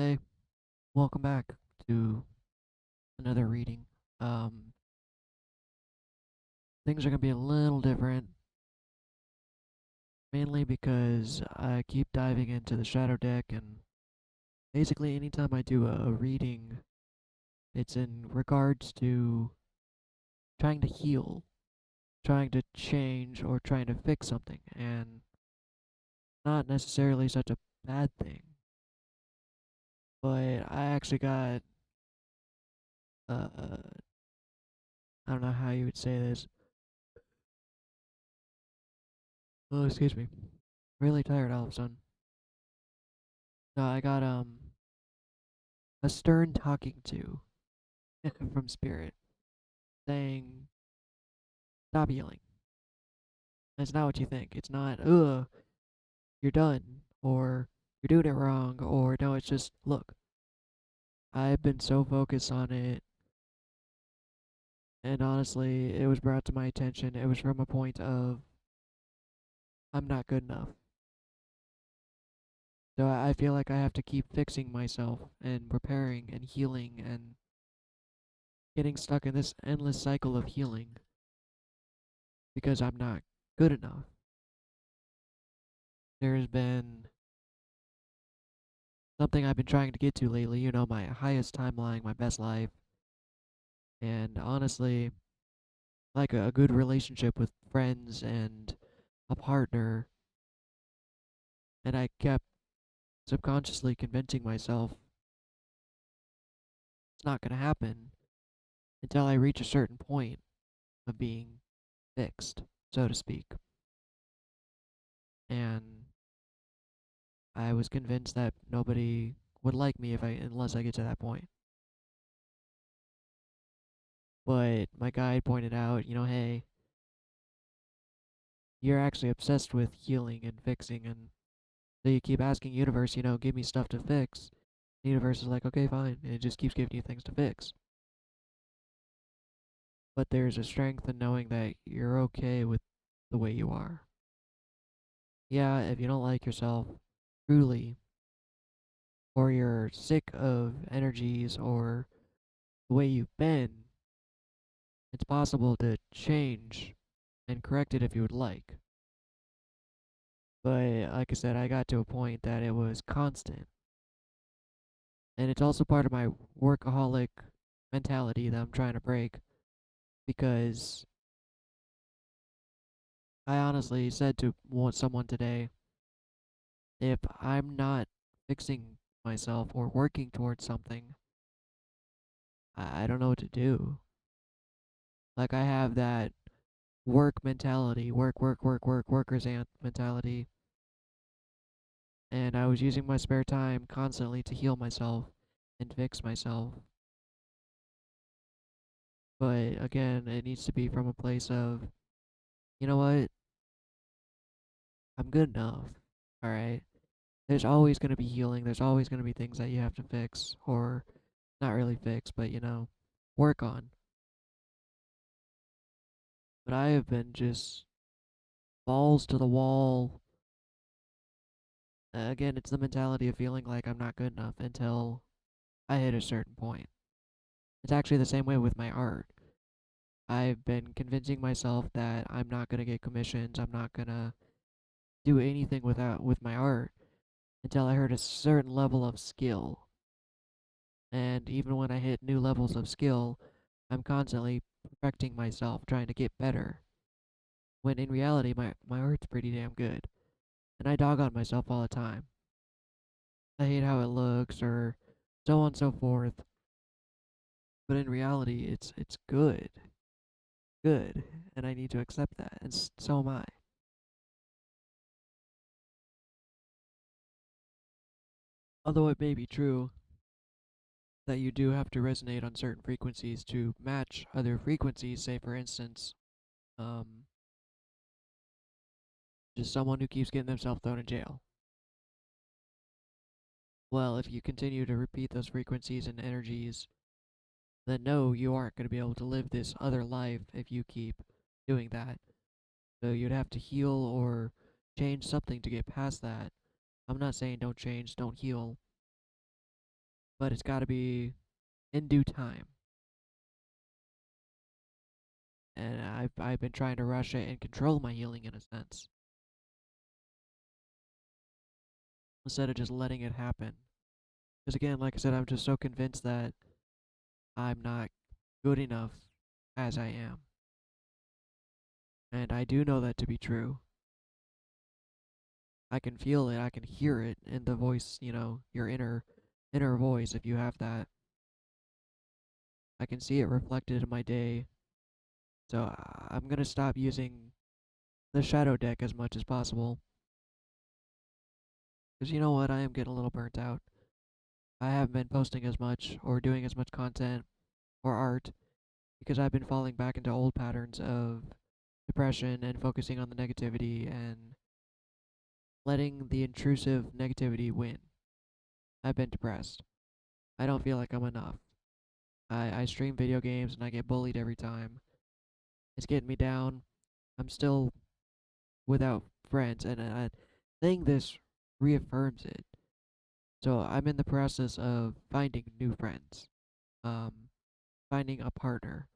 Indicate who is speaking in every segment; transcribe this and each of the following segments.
Speaker 1: Hey, welcome back to another reading. Um, Things are gonna be a little different, mainly because I keep diving into the shadow deck, and basically, anytime I do a reading, it's in regards to trying to heal, trying to change, or trying to fix something, and not necessarily such a bad thing. But I actually got, I don't know how you would say this. Oh, excuse me. Really tired all of a sudden. No, I got, a stern talking to from spirit saying, stop yelling. That's not what you think. It's not, ugh, you're done, or you're doing it wrong, or no, it's just, look, I've been so focused on it, and honestly, it was brought to my attention. It was from a point of, I'm not good enough. So I feel like I have to keep fixing myself and preparing and healing and getting stuck in this endless cycle of healing because I'm not good enough. There's been something I've been trying to get to lately, my highest timeline, my best life, and honestly, like a good relationship with friends and a partner. And I kept subconsciously convincing myself it's not going to happen until I reach a certain point of being fixed, so to speak. And I was convinced that nobody would like me if I unless I get to that point. But my guide pointed out, hey, you're actually obsessed with healing and fixing, and so you keep asking universe, give me stuff to fix. The universe is like, okay, fine, and it just keeps giving you things to fix. But there's a strength in knowing that you're okay with the way you are. Yeah, if you don't like yourself truly, or you're sick of energies or the way you've been, it's possible to change and correct it if you would like. But like I said, I got to a point that it was constant. And it's also part of my workaholic mentality that I'm trying to break because I honestly said to someone today, if I'm not fixing myself or working towards something, I don't know what to do. Like I have that work mentality, workers ant mentality, and I was using my spare time constantly to heal myself and fix myself. But again, it needs to be from a place of, you know what, I'm good enough. All right. There's always going to be healing. There's always going to be things that you have to fix, or not really fix, but work on. But I have been just balls to the wall. Again, it's the mentality of feeling like I'm not good enough until I hit a certain point. It's actually the same way with my art. I've been convincing myself that I'm not gonna get commissions. I'm not gonna do anything with my art until I hit a certain level of skill. And even when I hit new levels of skill, I'm constantly perfecting myself, trying to get better. When in reality, my art's pretty damn good. And I dog on myself all the time. I hate how it looks, or so on and so forth. But in reality, it's good. Good. And I need to accept that. And so am I. Although it may be true that you do have to resonate on certain frequencies to match other frequencies, say for instance, um, just someone who keeps getting themselves thrown in jail. Well, if you continue to repeat those frequencies and energies, then no, you aren't going to be able to live this other life if you keep doing that. So you'd have to heal or change something to get past that. I'm not saying don't change, don't heal, but it's got to be in due time. And I've been trying to rush it and control my healing in a sense instead of just letting it happen. Because again, like I said, I'm just so convinced that I'm not good enough as I am. And I do know that to be true. I can feel it, I can hear it in the voice, your inner voice if you have that. I can see it reflected in my day. So I'm going to stop using the shadow deck as much as possible. Because you know what? I am getting a little burnt out. I haven't been posting as much or doing as much content or art because I've been falling back into old patterns of depression and focusing on the negativity and letting the intrusive negativity win. I've been depressed. I don't feel like I'm enough. I stream video games and I get bullied every time. It's getting me down. I'm still without friends, and saying this reaffirms it. So I'm in the process of finding new friends, um, finding a partner.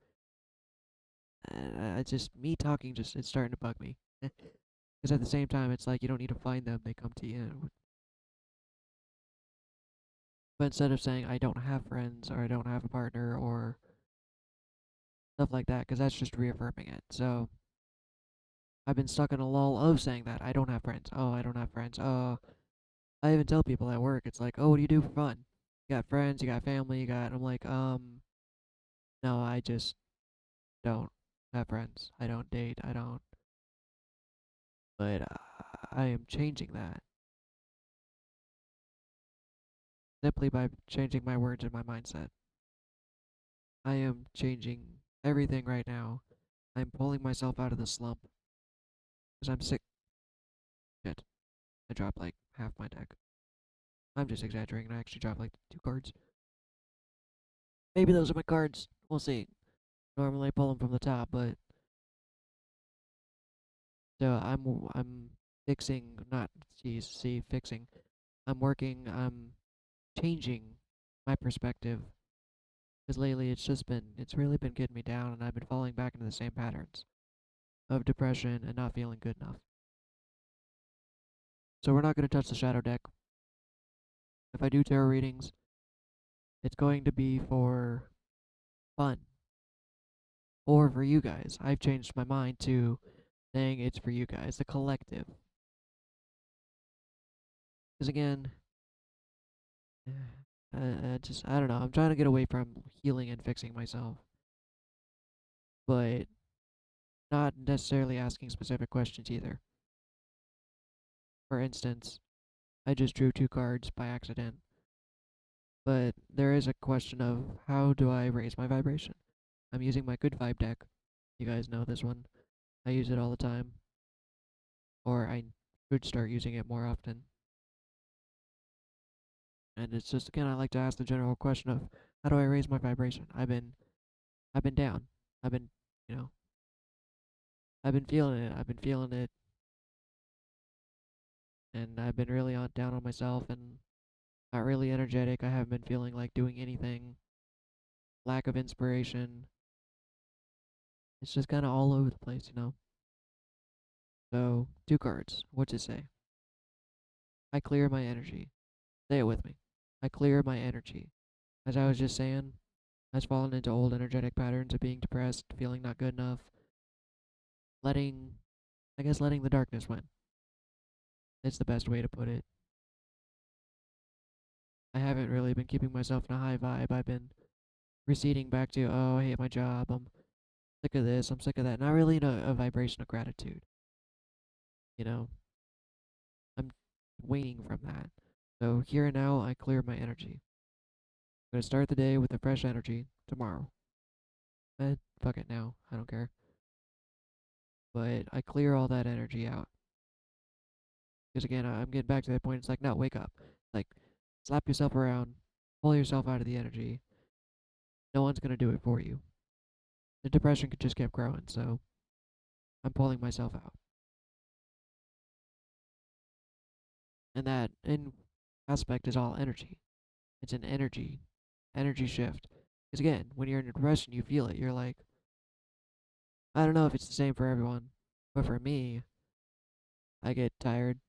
Speaker 1: And just me talking, just it's starting to bug me. Because at the same time, it's like you don't need to find them; they come to you. But instead of saying I don't have friends or I don't have a partner or stuff like that, because that's just reaffirming it. So I've been stuck in a lull of saying that I don't have friends. Oh, I don't have friends. Oh, I even tell people at work, it's like, oh, what do you do for fun? You got friends, you got family, you got. I'm like, no, I just don't have friends. I don't date. I don't. But I am changing that simply by changing my words and my mindset. I am changing everything right now. I'm pulling myself out of the slump because I'm sick. Shit, I dropped like half my deck. I'm just exaggerating. I actually dropped like 2 cards. Maybe those are my cards. We'll see. Normally I pull them from the top, but so I'm fixing, not fixing. I'm working. I'm changing my perspective because lately it's really been getting me down, and I've been falling back into the same patterns of depression and not feeling good enough. So we're not going to touch the shadow deck. If I do tarot readings, it's going to be for fun or for you guys. I've changed my mind to saying it's for you guys, the collective. Because again, I don't know. I'm trying to get away from healing and fixing myself, but not necessarily asking specific questions either. For instance, I just drew 2 cards by accident, but there is a question of how do I raise my vibration? I'm using my good vibe deck. You guys know this one. I use it all the time, or I should start using it more often. And it's just again, I like to ask the general question of how do I raise my vibration? I've been down. I've been, you know, I've been feeling it. I've been feeling it, and I've been really down on myself and not really energetic. I haven't been feeling like doing anything. Lack of inspiration. It's just kind of all over the place. So 2 cards. What's it say? I clear my energy. Say it with me. I clear my energy. As I was just saying, I've fallen into old energetic patterns of being depressed, feeling not good enough, letting, I guess, letting the darkness win. It's the best way to put it. I haven't really been keeping myself in a high vibe. I've been receding back to, oh, I hate my job. I'm sick of this. I'm sick of that. Not really in a vibration of gratitude. You know, I'm waning from that. So here and now, I clear my energy. I'm gonna start the day with a fresh energy tomorrow. Fuck it now. I don't care. But I clear all that energy out. Because again, I'm getting back to that point. It's like, no, wake up. Like, slap yourself around, pull yourself out of the energy. No one's gonna do it for you. The depression could just keep growing, so I'm pulling myself out. And that in aspect is all energy. It's an energy shift. Because again, when you're in depression, you feel it. You're like, I don't know if it's the same for everyone, but for me, I get tired.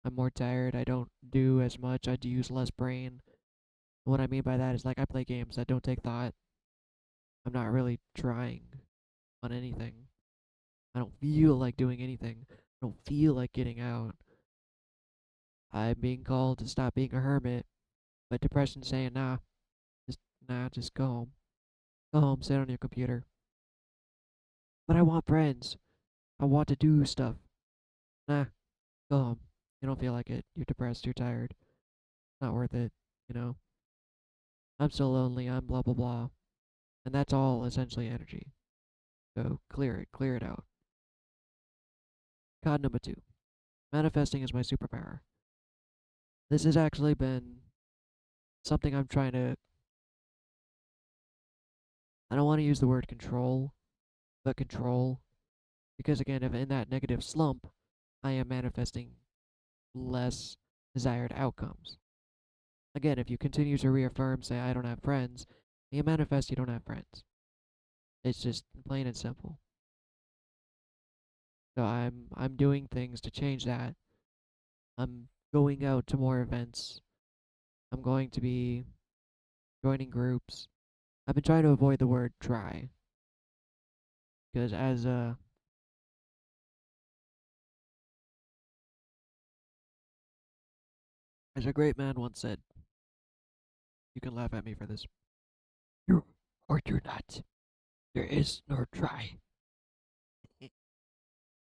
Speaker 1: I'm more tired. I don't do as much. I do use less brain. What I mean by that is like I play games that don't take thought. I'm not really trying on anything. I don't feel like doing anything. I don't feel like getting out. I'm being called to stop being a hermit, but depression's saying, just just go home. Go home, sit on your computer. But I want friends. I want to do stuff. Nah, go home. You don't feel like it. You're depressed. You're tired. Not worth it. You know. I'm so lonely. I'm blah blah blah. And that's all essentially energy. So clear it out. Cod number two. Manifesting is my superpower. This has actually been something I'm trying to. I don't want to use the word control, but control. Because again, if in that negative slump, I am manifesting less desired outcomes. Again, if you continue to reaffirm, say, I don't have friends, you manifest you don't have friends. It's just plain and simple. So I'm doing things to change that. I'm going out to more events. I'm going to be joining groups. I've been trying to avoid the word try because as a great man once said, you can laugh at me for this. You or do not. There is no try.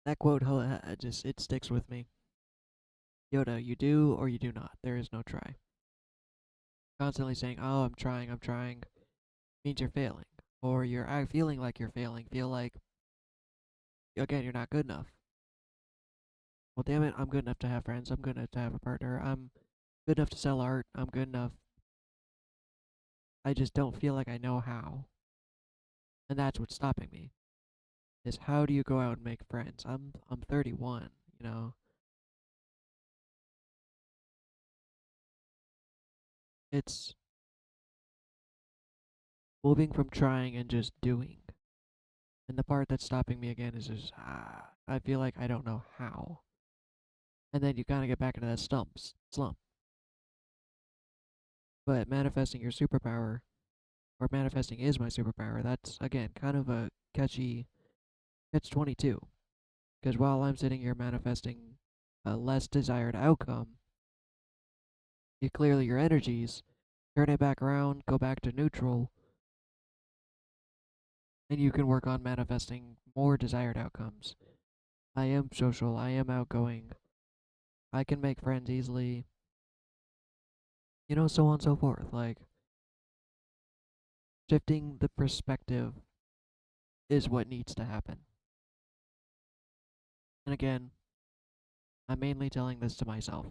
Speaker 1: That quote just it sticks with me. Yoda, you do or you do not. There is no try. Constantly saying, "Oh, I'm trying," means you're failing, or you're feeling like you're failing. Feel like again you're not good enough. Well, damn it, I'm good enough to have friends. I'm good enough to have a partner. I'm good enough to sell art. I'm good enough. I just don't feel like I know how, and that's what's stopping me. Is how do you go out and make friends? I'm 31. You know, it's moving from trying and just doing. And the part that's stopping me again is just I feel like I don't know how. And then you kind of get back into that slump. But manifesting your superpower, or manifesting is my superpower, that's again kind of a catchy catch 22. Because while I'm sitting here manifesting a less desired outcome, you clearly your energies, turn it back around, go back to neutral, and you can work on manifesting more desired outcomes. I am social, I am outgoing, I can make friends easily, so on and so forth. Like, shifting the perspective is what needs to happen. And again, I'm mainly telling this to myself.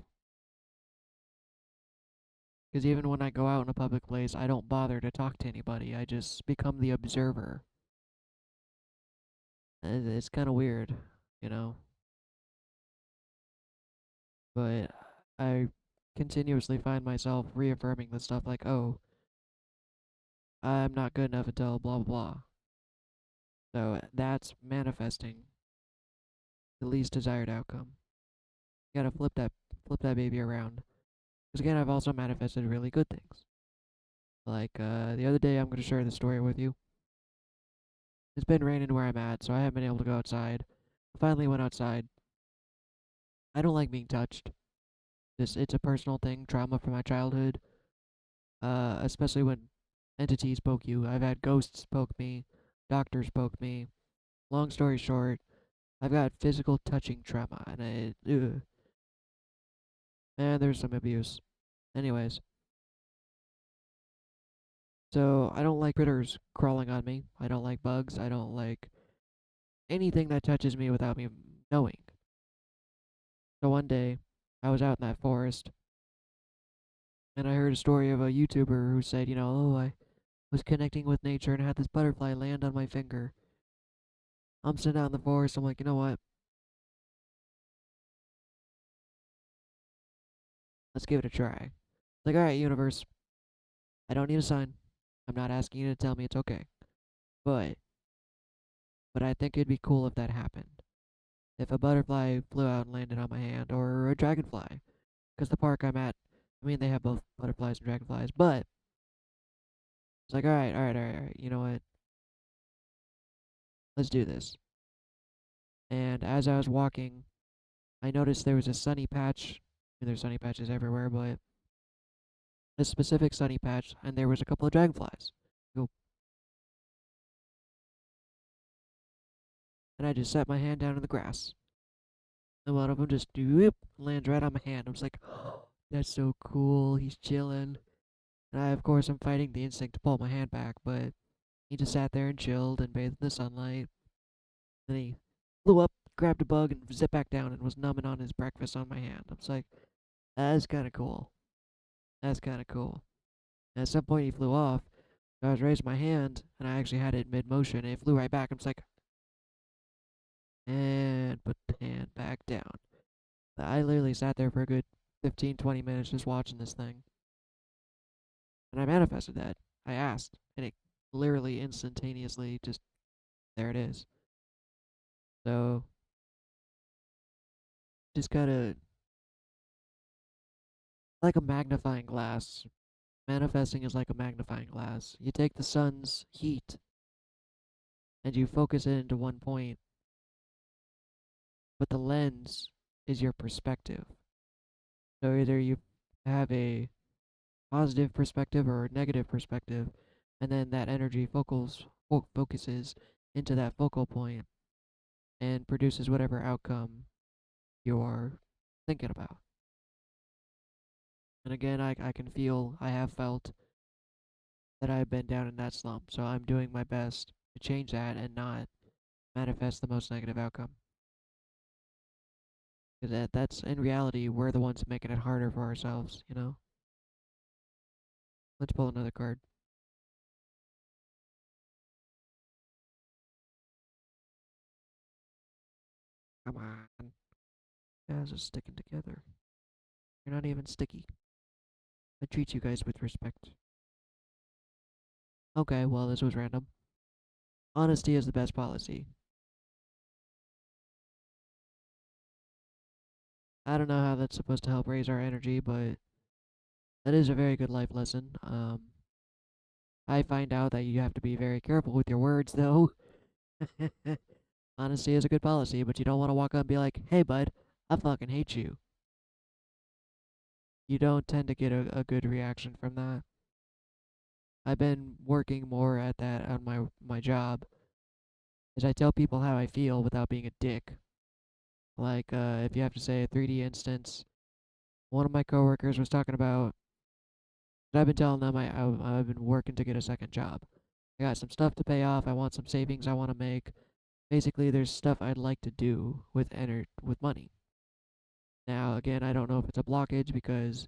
Speaker 1: Because even when I go out in a public place, I don't bother to talk to anybody. I just become the observer. It's kind of weird, you know? But I continuously find myself reaffirming the stuff like, oh, I'm not good enough until blah, blah, blah. So that's manifesting the least desired outcome. You gotta flip that baby around. Because again, I've also manifested really good things. Like, the other day, I'm gonna share this story with you. It's been raining where I'm at, so I haven't been able to go outside. I finally went outside. I don't like being touched. It's a personal thing, trauma from my childhood. Especially when entities poke you. I've had ghosts poke me, doctors poke me. Long story short, I've got physical touching trauma, and there's some abuse. Anyways, so I don't like critters crawling on me. I don't like bugs. I don't like anything that touches me without me knowing. So one day, I was out in that forest, and I heard a story of a YouTuber who said, oh, I was connecting with nature and had this butterfly land on my finger. I'm sitting out in the forest. I'm like, you know what? Let's give it a try. Like, all right, universe. I don't need a sign. I'm not asking you to tell me it's okay. But but I think it'd be cool if that happened. If a butterfly flew out and landed on my hand, or a dragonfly, because the park I'm at, I mean, they have both butterflies and dragonflies, but it's like, all right, all right, all right, all right, you know what? Let's do this. And as I was walking, I noticed there was a sunny patch. I mean, there's sunny patches everywhere, but a specific sunny patch, and there was a couple of dragonflies. Go- And I just set my hand down in the grass, and one of them just whoop, lands right on my hand. I was like, oh, that's so cool. He's chilling. And I, of course, am fighting the instinct to pull my hand back, but he just sat there and chilled and bathed in the sunlight. Then he flew up, grabbed a bug, and zipped back down and was numbing on his breakfast on my hand. I was like, that's kind of cool. That's kind of cool. And at some point, he flew off. I was raising my hand, and I actually had it mid motion, and it flew right back. I was like, and put the hand back down. I literally sat there for a good 15, 20 minutes just watching this thing. And I manifested that. I asked, and it literally instantaneously just, there it is. So, just gotta, like a magnifying glass. Manifesting is like a magnifying glass. You take the sun's heat and you focus it into one point, but the lens is your perspective. So either you have a positive perspective or a negative perspective, and then that energy focuses into that focal point and produces whatever outcome you are thinking about. And again, I can feel, I have felt that I've been down in that slump, so I'm doing my best to change that and not manifest the most negative outcome. Because that's in reality, we're the ones making it harder for ourselves, you know? Let's pull another card. Come on. You guys are sticking together. You're not even sticky. I treat you guys with respect. Okay, well, this was random. Honesty is the best policy. I don't know how that's supposed to help raise our energy, but that is a very good life lesson. I find out that you have to be very careful with your words, though. Honesty is a good policy, but you don't want to walk up and be like, hey, bud, I fucking hate you. You don't tend to get a good reaction from that. I've been working more at that on my job, is I tell people how I feel without being a dick. Like, if you have to say a 3D instance, one of my coworkers was talking about, I've been telling them I've been working to get a second job. I got some stuff to pay off. I want some savings I want to make. Basically, there's stuff I'd like to do with money. Now, again, I don't know if it's a blockage because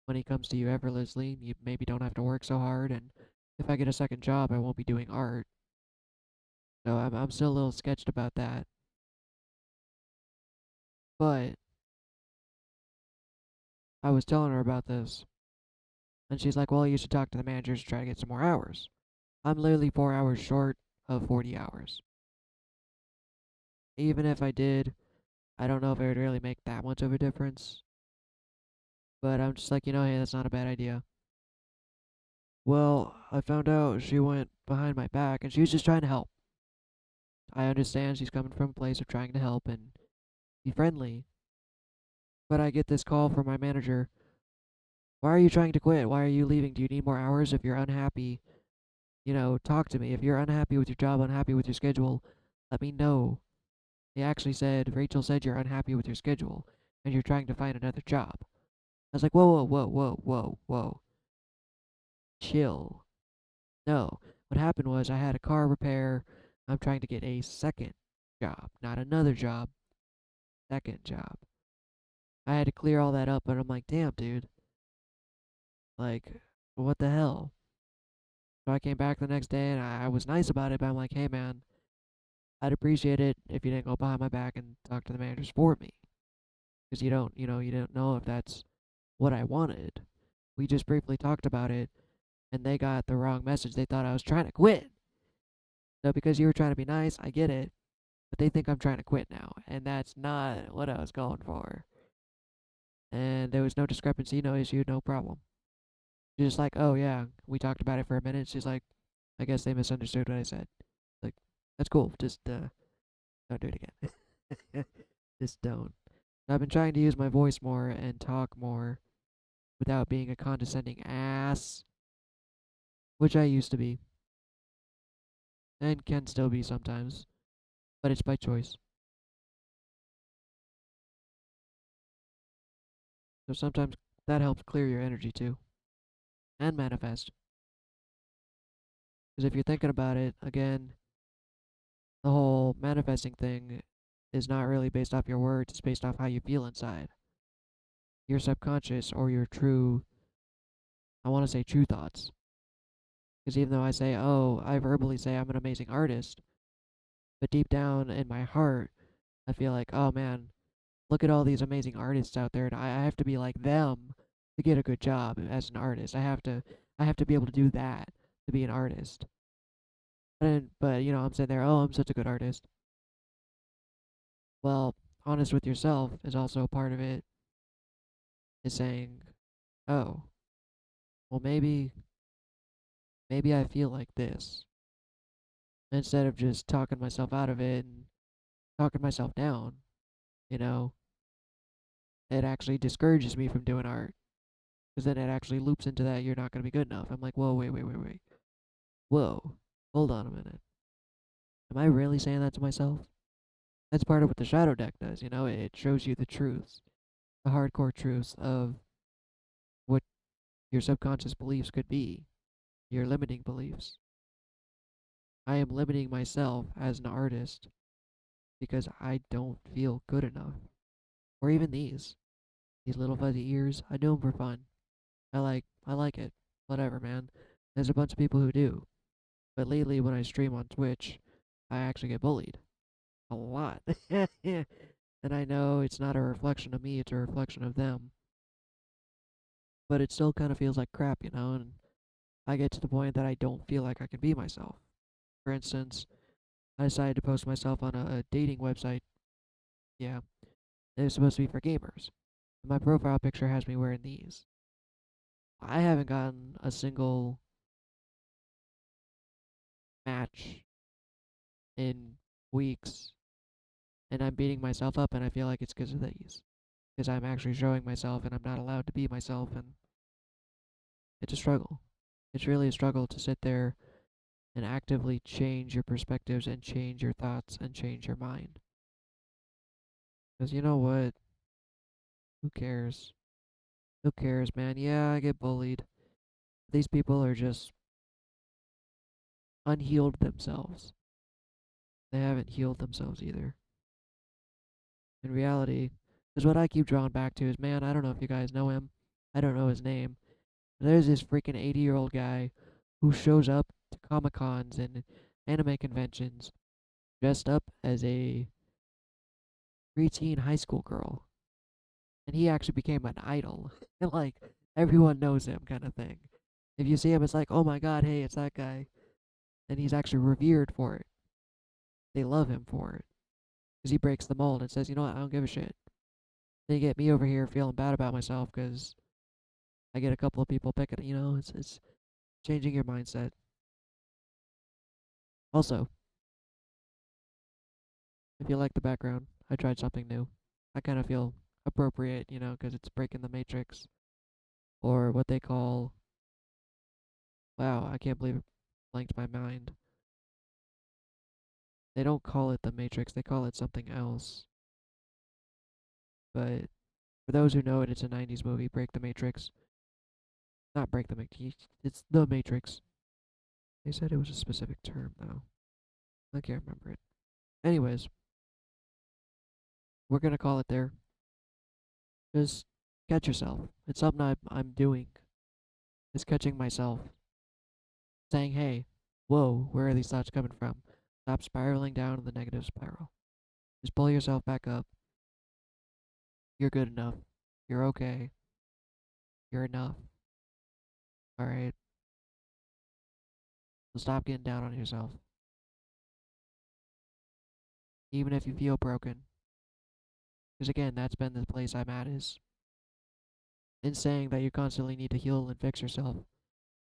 Speaker 1: money comes to you effortlessly. You maybe don't have to work so hard, and if I get a second job, I won't be doing art. So I'm still a little sketched about that. But I was telling her about this, and she's like, "Well, you should talk to the managers to try to get some more hours." I'm literally 4 hours short of 40 hours. Even if I did, I don't know if it would really make that much of a difference. But I'm just like, hey, that's not a bad idea. Well, I found out she went behind my back and she was just trying to help. I understand she's coming from a place of trying to help and be friendly. But I get this call from my manager. Why are you trying to quit? Why are you leaving? Do you need more hours? If you're unhappy, talk to me. If you're unhappy with your job, unhappy with your schedule, let me know. He actually said, Rachel said you're unhappy with your schedule and you're trying to find another job. I was like, whoa, whoa, whoa, whoa, whoa, whoa. Chill. No. What happened was I had a car repair. I'm trying to get a second job, not another job, second job. I had to clear all that up, and I'm like, damn, dude. Like, what the hell? So I came back the next day and I was nice about it, but I'm like, hey, man, I'd appreciate it if you didn't go behind my back and talk to the managers for me. Because you don't know if that's what I wanted. We just briefly talked about it, and they got the wrong message. They thought I was trying to quit. So because you were trying to be nice, I get it, but they think I'm trying to quit now, and that's not what I was going for. And there was no discrepancy, no issue, no problem. She's just like, oh yeah, we talked about it for a minute. She's like, I guess they misunderstood what I said. Like, that's cool. Just don't do it again. Just don't. I've been trying to use my voice more and talk more without being a condescending ass, which I used to be and can still be sometimes, but it's by choice. So sometimes that helps clear your energy too and manifest. Because if you're thinking about it, again, the whole manifesting thing is not really based off your words, it's based off how you feel inside. Your subconscious or your true, I want to say true thoughts. Because even though I say, oh, I verbally say I'm an amazing artist, but deep down in my heart, I feel like, oh man, look at all these amazing artists out there, and I have to be like them to get a good job as an artist. I have to be able to do that to be an artist. But I'm sitting there, oh, I'm such a good artist. Well, honest with yourself is also part of it. Is saying, oh, well maybe I feel like this instead of just talking myself out of it and talking myself down. You know, it actually discourages me from doing art because then it actually loops into that you're not going to be good enough. I'm like, whoa, wait. Whoa, hold on a minute. Am I really saying that to myself? That's part of what the shadow deck does, it shows you the truths, the hardcore truths of what your subconscious beliefs could be, your limiting beliefs. I am limiting myself as an artist because I don't feel good enough. Or even these little fuzzy ears, I do them for fun. I like it. Whatever, man. There's a bunch of people who do. But lately when I stream on Twitch, I actually get bullied. A lot. And I know it's not a reflection of me, it's a reflection of them. But it still kind of feels like crap. And I get to the point that I don't feel like I can be myself. For instance, I decided to post myself on a dating website. Yeah, it was supposed to be for gamers. And my profile picture has me wearing these. I haven't gotten a single match in weeks, and I'm beating myself up, and I feel like it's because of these. Because I'm actually showing myself, and I'm not allowed to be myself, and it's a struggle. It's really a struggle to sit there and actively change your perspectives and change your thoughts and change your mind. Because you know what? Who cares? Who cares, man? Yeah, I get bullied. These people are just unhealed themselves. They haven't healed themselves either. In reality, is what I keep drawing back to is, man, I don't know if you guys know him. I don't know his name. There's this freaking 80-year-old guy who shows up to Comic Cons and anime conventions dressed up as a preteen high school girl. And he actually became an idol. And like, everyone knows him kind of thing. If you see him, it's like, oh my god, hey, it's that guy. And he's actually revered for it. They love him for it. Because he breaks the mold and says, you know what, I don't give a shit. Then you get me over here feeling bad about myself because I get a couple of people picking, it's changing your mindset. Also, if you like the background, I tried something new. I kind of feel appropriate, because it's breaking the matrix, or what they call, wow, I can't believe it blanked my mind. They don't call it the matrix, they call it something else. But for those who know it, it's a 90s movie, Break the Matrix. Not Break the Matrix, it's The Matrix. They said it was a specific term, though. I can't remember it. Anyways, we're gonna call it there. Just catch yourself. It's something I'm doing. Is catching myself. Saying, hey, whoa, where are these thoughts coming from? Stop spiraling down in the negative spiral. Just pull yourself back up. You're good enough. You're okay. You're enough. Alright? So stop getting down on yourself. Even if you feel broken. Because again, that's been the place I'm at, is in saying that you constantly need to heal and fix yourself.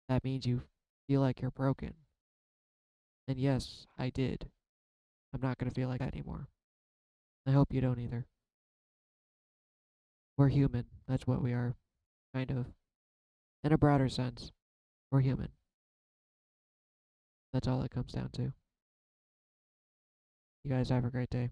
Speaker 1: That means you feel like you're broken. And yes, I did. I'm not going to feel like that anymore. I hope you don't either. We're human. That's what we are, kind of. In a broader sense, we're human. That's all it comes down to. You guys have a great day.